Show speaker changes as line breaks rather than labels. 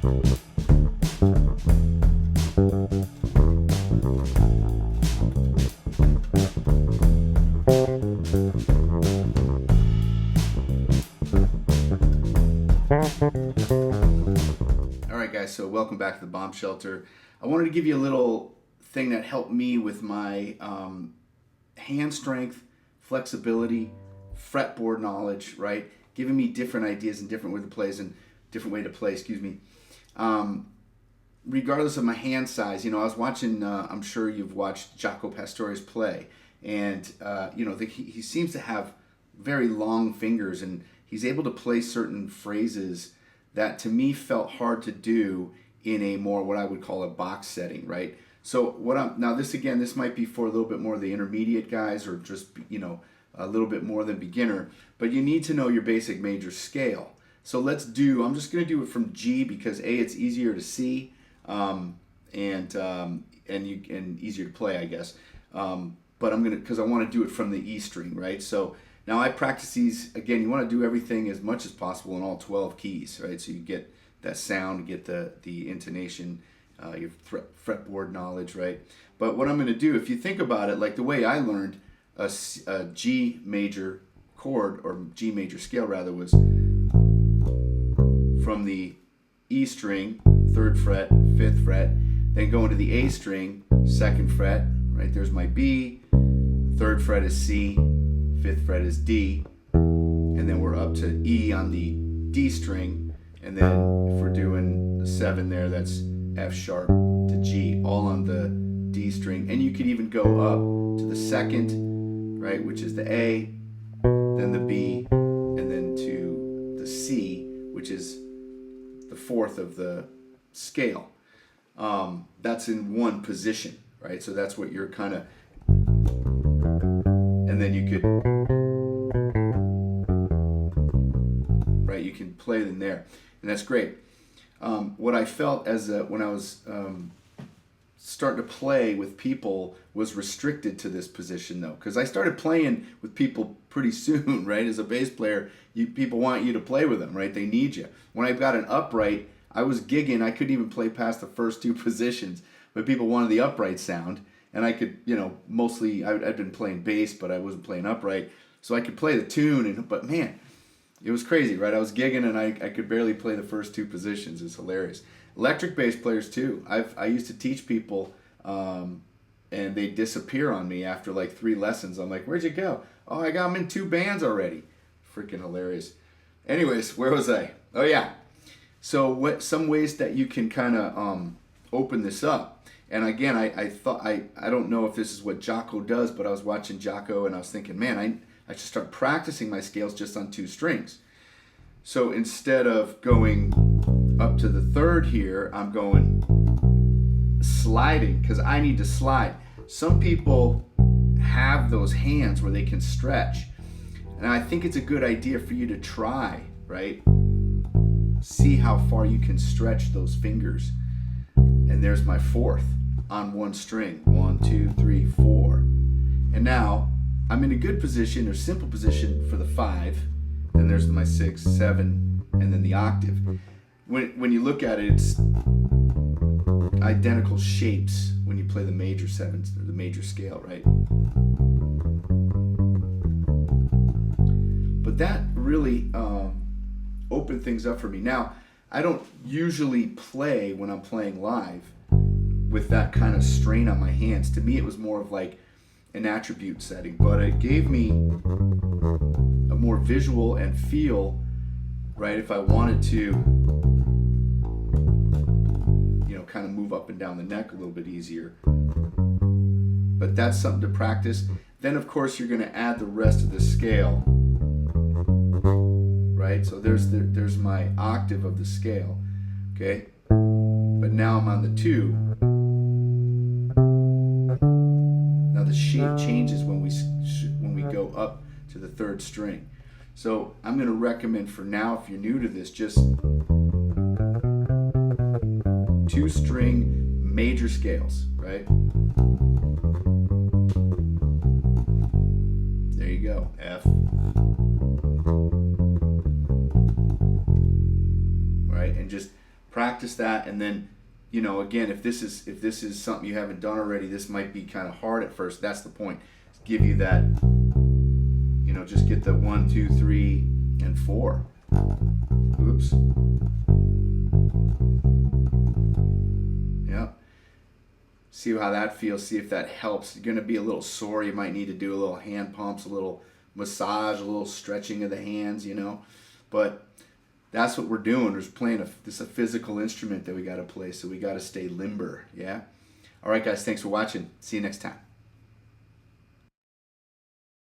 Alright guys, so welcome back to the Bomb Shelter. I wanted to give you a little thing that helped me with my hand strength, flexibility, fretboard knowledge, right? Giving me different ideas and different way to play, excuse me. Regardless of my hand size, I was watching, I'm sure you've watched Jaco Pastorius play, and he seems to have very long fingers, and he's able to play certain phrases that to me felt hard to do in a more what I would call a box setting, right? So this might be for a little bit more of the intermediate guys, or just a little bit more than beginner, but you need to know your basic major scale. So I'm just going to do it from G because it's easier to see and easier to play, I guess. But because I want to do it from the E string, right? So now I practice these, again, you want to do everything as much as possible in all 12 keys, right? So you get that sound, get the intonation, your fretboard knowledge, right? But what I'm going to do, if you think about it, like the way I learned a G major chord, or G major scale rather, was from the E string, 3rd fret, 5th fret, then go into the A string, 2nd fret, right? There's my B, 3rd fret is C, 5th fret is D, and then we're up to E on the D string, and then if we're doing the 7 there, that's F sharp to G, all on the D string. And you could even go up to the 2nd, right, which is the A, then the B, and then to the C, which is the 4th of the scale. That's in one position, right? So that's what you're kind of, and then you could, right, you can play them there, and that's great. What I felt when I was starting to play with people was restricted to this position, though, because I started playing with people pretty soon, right? As a bass player, people want you to play with them, right? They need you. When I got an upright, I was gigging. I couldn't even play past the first 2 positions, but people wanted the upright sound, and I could, mostly I'd been playing bass, but I wasn't playing upright, so I could play the tune. But man, it was crazy, right? I was gigging, and I could barely play the first 2 positions. It's hilarious. Electric bass players too. I used to teach people, and they disappear on me after like 3 lessons. I'm like, where'd you go? Oh, I got them in 2 bands already. Freaking hilarious. Anyways, where was I? Oh yeah. So some ways that you can kind of open this up. And again, I thought, I don't know if this is what Jaco does, but I was watching Jaco and I was thinking, man, I should start practicing my scales just on 2 strings. So instead of going up to the 3rd here, I'm going sliding, because I need to slide. Some people have those hands where they can stretch, and I think it's a good idea for you to try, right? See how far you can stretch those fingers. And there's my 4th on 1 string. 1, 2, 3, 4. And now I'm in a good position, or simple position, for the 5. Then there's my 6, 7, and then the octave. When you look at it, it's identical shapes when you play the major 7s, or the major scale, right? But that really opened things up for me. Now, I don't usually play when I'm playing live with that kind of strain on my hands. To me, it was more of like an attribute setting, but it gave me a more visual and feel, right, if I wanted to, kind of move up and down the neck a little bit easier. But that's something to practice. Then, of course, you're going to add the rest of the scale, right? So there's my octave of the scale, okay? But now I'm on the 2. Now the shape changes when we go up to the 3rd string. So I'm going to recommend for now, if you're new to this, just 2-string major scales, right? There you go, F. Right, and just Practice that, and then, you know, again, if this is something you haven't done already, this might be kind of hard at first. That's the point. Give you that, you know, just get the 1, 2, 3, and 4. Oops. Yeah. See how that feels. See if that helps. You're going to be a little sore. You might need to do a little hand pumps, a little massage, a little stretching of the hands, you know. But that's what we're doing. We're playing this a physical instrument that we got to play, so we got to stay limber, yeah? All right, guys, thanks for watching. See you next time.